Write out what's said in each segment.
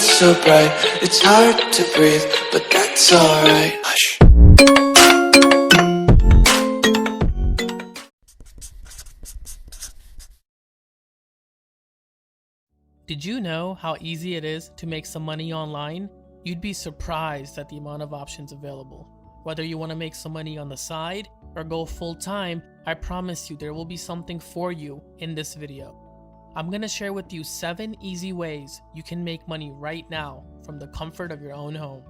lights so bright, it's hard to breathe, but that's alright. Hush. Did you know how easy it is to make some money online? You'd be surprised at the amount of options available. Whether you want to make some money on the side or go full time, I promise you there will be something for you in this video. I'm going to share with you 7 easy ways you can make money right now from the comfort of your own home.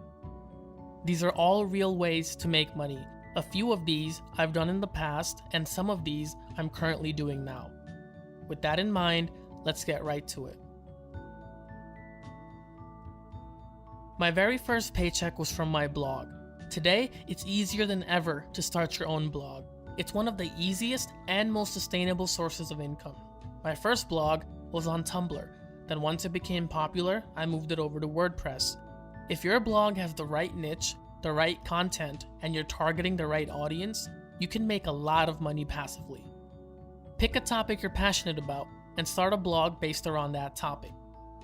These are all real ways to make money. A few of these I've done in the past, and some of these I'm currently doing now. With that in mind, let's get right to it. My very first paycheck was from my blog. Today, it's easier than ever to start your own blog. It's one of the easiest and most sustainable sources of income. My first blog was on Tumblr. Then once it became popular, I moved it over to WordPress. If your blog has the right niche, the right content, and you're targeting the right audience, you can make a lot of money passively. Pick a topic you're passionate about and start a blog based around that topic.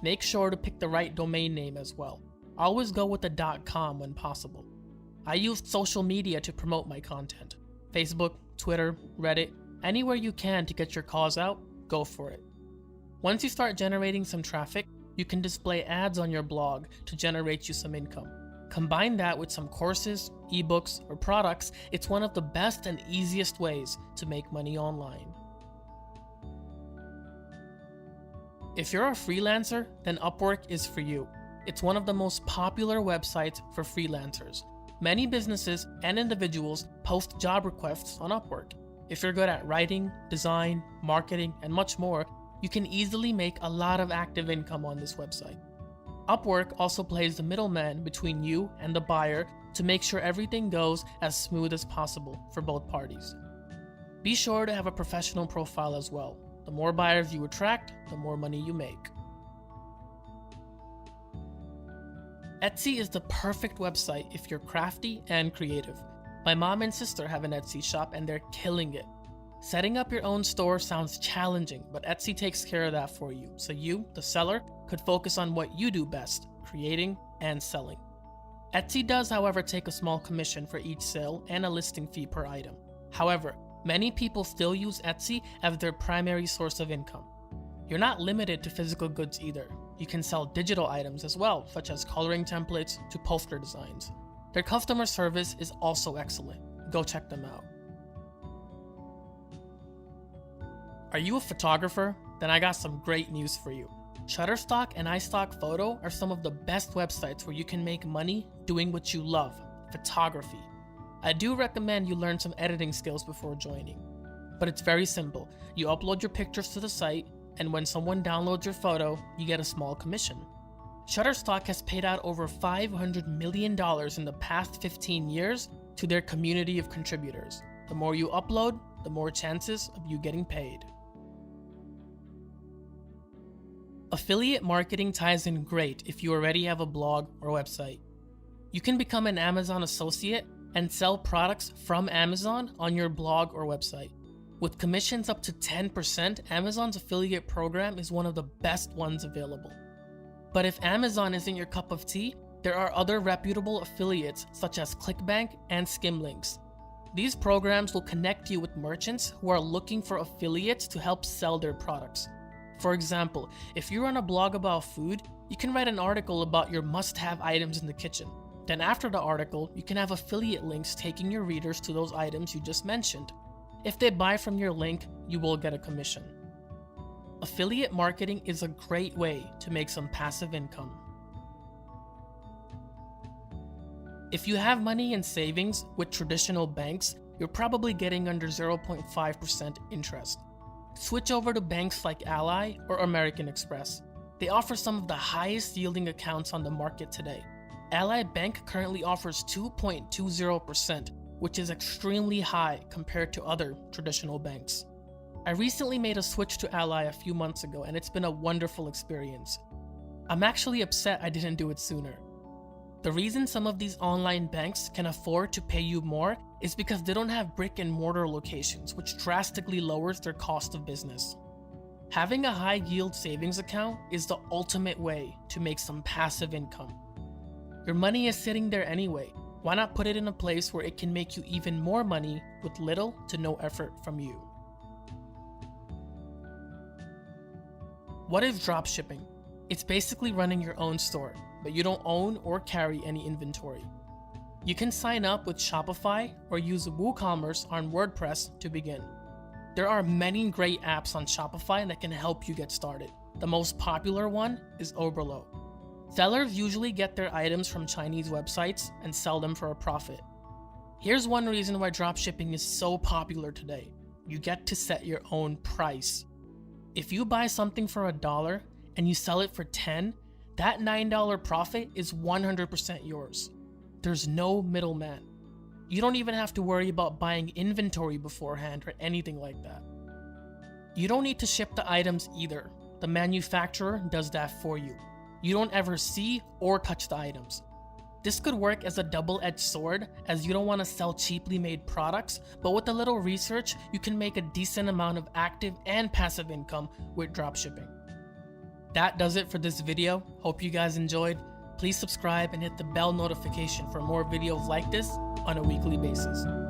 Make sure to pick the right domain name as well. Always go with the .com when possible. I used social media to promote my content. Facebook, Twitter, Reddit, anywhere you can to get your cause out, go for it. Once you start generating some traffic, you can display ads on your blog to generate you some income. Combine that with some courses, ebooks, or products, it's one of the best and easiest ways to make money online. If you're a freelancer, then Upwork is for you. It's one of the most popular websites for freelancers. Many businesses and individuals post job requests on Upwork. If you're good at writing, design, marketing, and much more, you can easily make a lot of active income on this website. Upwork also plays the middleman between you and the buyer to make sure everything goes as smooth as possible for both parties. Be sure to have a professional profile as well. The more buyers you attract, the more money you make. Etsy is the perfect website if you're crafty and creative. My mom and sister have an Etsy shop and they're killing it. Setting up your own store sounds challenging, but Etsy takes care of that for you, so you, the seller, could focus on what you do best, creating and selling. Etsy does, however, take a small commission for each sale and a listing fee per item. However, many people still use Etsy as their primary source of income. You're not limited to physical goods either. You can sell digital items as well, such as coloring templates to poster designs. Their customer service is also excellent. Go check them out. Are you a photographer? Then I got some great news for you. Shutterstock and iStock Photo are some of the best websites where you can make money doing what you love, photography. I do recommend you learn some editing skills before joining. But it's very simple. You upload your pictures to the site, and when someone downloads your photo, you get a small commission. Shutterstock has paid out over $500 million in the past 15 years to their community of contributors. The more you upload, the more chances of you getting paid. Affiliate marketing ties in great if you already have a blog or website. You can become an Amazon associate and sell products from Amazon on your blog or website. With commissions up to 10%, Amazon's affiliate program is one of the best ones available. But if Amazon isn't your cup of tea, there are other reputable affiliates such as ClickBank and Skimlinks. These programs will connect you with merchants who are looking for affiliates to help sell their products. For example, if you run a blog about food, you can write an article about your must-have items in the kitchen. Then after the article, you can have affiliate links taking your readers to those items you just mentioned. If they buy from your link, you will get a commission. Affiliate marketing is a great way to make some passive income. If you have money in savings with traditional banks, you're probably getting under 0.5% interest. Switch over to banks like Ally or American Express. They offer some of the highest yielding accounts on the market today. Ally Bank currently offers 2.20%, which is extremely high compared to other traditional banks. I recently made a switch to Ally a few months ago and it's been a wonderful experience. I'm actually upset I didn't do it sooner. The reason some of these online banks can afford to pay you more is because they don't have brick and mortar locations, which drastically lowers their cost of business. Having a high yield savings account is the ultimate way to make some passive income. Your money is sitting there anyway. Why not put it in a place where it can make you even more money with little to no effort from you? What is dropshipping? It's basically running your own store, but you don't own or carry any inventory. You can sign up with Shopify or use WooCommerce on WordPress to begin. There are many great apps on Shopify that can help you get started. The most popular one is Oberlo. Sellers usually get their items from Chinese websites and sell them for a profit. Here's one reason why dropshipping is so popular today. You get to set your own price. If you buy something for $1 and you sell it for $10, that $9 profit is 100% yours. There's no middleman. You don't even have to worry about buying inventory beforehand or anything like that. You don't need to ship the items either. The manufacturer does that for you. You don't ever see or touch the items. This could work as a double-edged sword, as you don't want to sell cheaply made products, but with a little research, you can make a decent amount of active and passive income with dropshipping. That does it for this video. Hope you guys enjoyed. Please subscribe and hit the bell notification for more videos like this on a weekly basis.